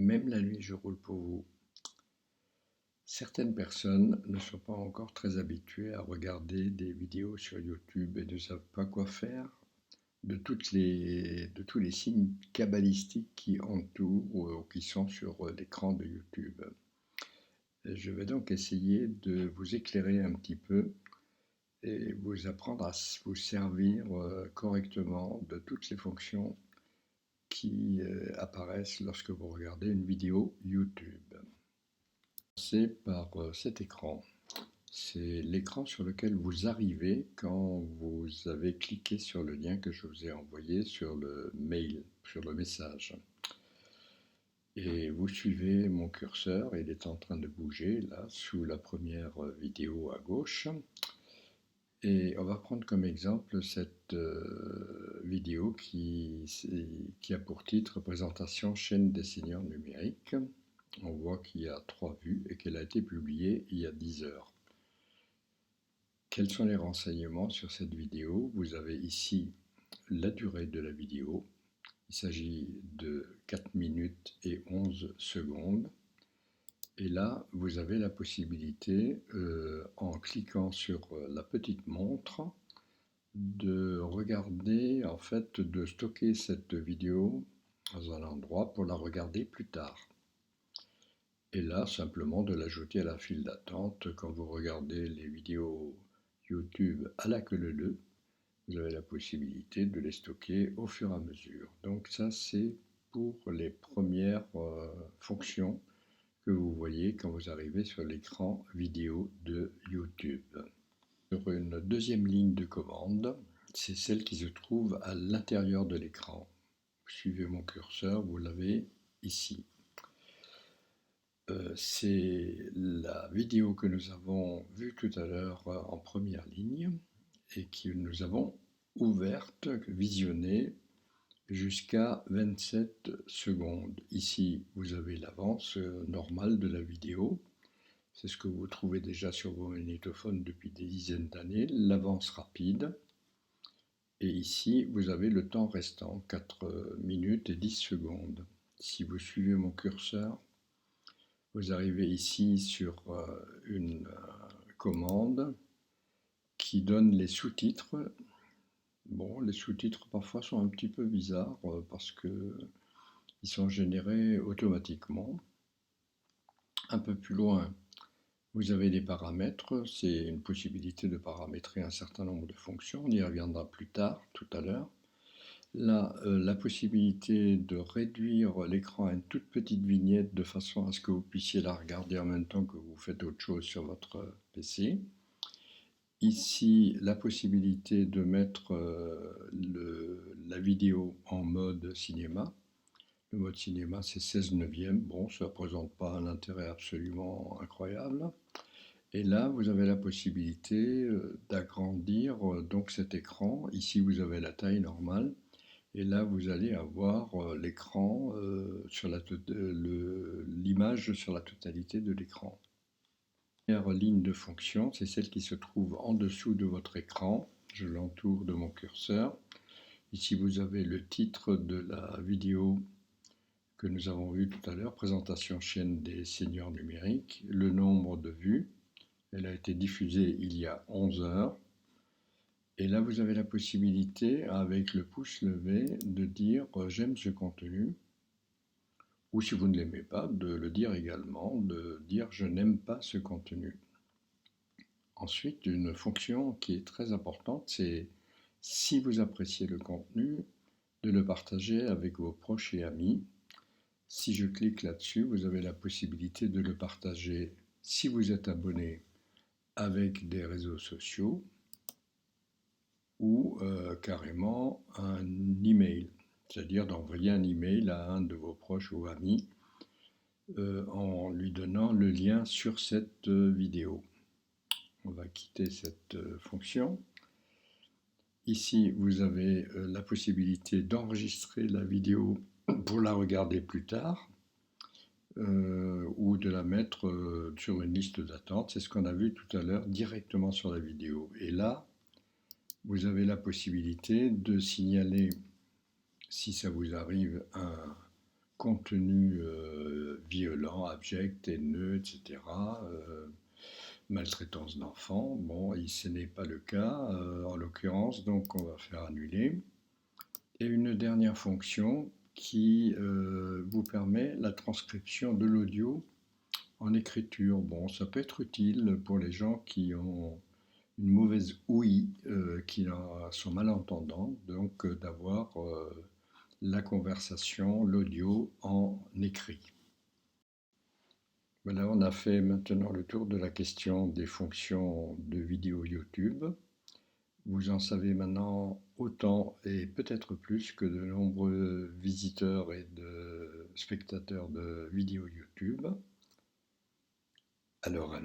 Même la nuit, je roule pour vous. Certaines personnes ne sont pas encore très habituées à regarder des vidéos sur YouTube et ne savent pas quoi faire de tous les signes cabalistiques qui entourent ou qui sont sur l'écran de YouTube. Je vais donc essayer de vous éclairer un petit peu et vous apprendre à vous servir correctement de toutes les fonctions qui apparaissent lorsque vous regardez une vidéo YouTube. C'est par cet écran. C'est l'écran sur lequel vous arrivez quand vous avez cliqué sur le lien que je vous ai envoyé sur le mail, sur le message. Et vous suivez mon curseur, il est en train de bouger là sous la première vidéo à gauche. Et on va prendre comme exemple cette vidéo qui a pour titre Présentation chaîne des seniors numériques. On voit qu'il y a 3 vues et qu'elle a été publiée il y a 10 heures. Quels sont les renseignements sur cette vidéo? Vous avez ici la durée de la vidéo. Il s'agit de 4 minutes et 11 secondes. Et là, vous avez la possibilité, en cliquant sur la petite montre, de regarder, en fait, de stocker cette vidéo dans un endroit pour la regarder plus tard. Et là, simplement de l'ajouter à la file d'attente. Quand vous regardez les vidéos YouTube à la queue leu, vous avez la possibilité de les stocker au fur et à mesure. Donc ça, c'est pour les premières fonctions que vous voyez quand vous arrivez sur l'écran vidéo de YouTube. Sur une deuxième ligne de commande, c'est celle qui se trouve à l'intérieur de l'écran. Vous suivez mon curseur, vous l'avez ici. C'est la vidéo que nous avons vue tout à l'heure en première ligne et que nous avons ouverte, visionnée jusqu'à 27 secondes. Ici, vous avez l'avance normale de la vidéo. C'est ce que vous trouvez déjà sur vos magnétophones depuis des dizaines d'années, l'avance rapide. Et ici, vous avez le temps restant, 4 minutes et 10 secondes. Si vous suivez mon curseur, vous arrivez ici sur une commande qui donne les sous-titres. Bon, les sous-titres parfois sont un petit peu bizarres parce qu'ils sont générés automatiquement. Un peu plus loin, vous avez des paramètres. C'est une possibilité de paramétrer un certain nombre de fonctions. On y reviendra plus tard, tout à l'heure. Là, la possibilité de réduire l'écran à une toute petite vignette de façon à ce que vous puissiez la regarder en même temps que vous faites autre chose sur votre PC. Ici, la possibilité de mettre la vidéo en mode cinéma. Le mode cinéma, c'est 16/9. Bon, ça ne présente pas un intérêt absolument incroyable. Et là, vous avez la possibilité d'agrandir donc cet écran. Ici, vous avez la taille normale. Et là, vous allez avoir l'écran sur l'image sur la totalité de l'écran. La première ligne de fonction, c'est celle qui se trouve en dessous de votre écran. Je l'entoure de mon curseur. Ici, vous avez le titre de la vidéo que nous avons vue tout à l'heure, présentation chaîne des seniors numériques, le nombre de vues. Elle a été diffusée il y a 11 heures. Et là, vous avez la possibilité, avec le pouce levé, de dire « j'aime ce contenu » ou si vous ne l'aimez pas, de le dire également, de dire « je n'aime pas ce contenu ». Ensuite, une fonction qui est très importante, c'est si vous appréciez le contenu, de le partager avec vos proches et amis. Si je clique là-dessus, vous avez la possibilité de le partager si vous êtes abonné avec des réseaux sociaux ou carrément un email, c'est-à-dire d'envoyer un email à un de vos proches ou amis en lui donnant le lien sur cette vidéo. On va quitter cette fonction. Ici, vous avez la possibilité d'enregistrer la vidéo pour la regarder plus tard ou de la mettre sur une liste d'attente. C'est ce qu'on a vu tout à l'heure directement sur la vidéo. Et là, vous avez la possibilité de signaler, si ça vous arrive, un contenu violent, abject, haineux, etc. Maltraitance d'enfants. Bon, et ce n'est pas le cas en l'occurrence, donc on va faire annuler. Et une dernière fonction qui vous permet la transcription de l'audio en écriture. Bon, ça peut être utile pour les gens qui ont une mauvaise ouïe, qui sont malentendants, donc d'avoir la conversation, l'audio en écrit. Voilà, on a fait maintenant le tour de la question des fonctions de vidéo YouTube. Vous en savez maintenant autant et peut-être plus que de nombreux visiteurs et de spectateurs de vidéos YouTube. Alors.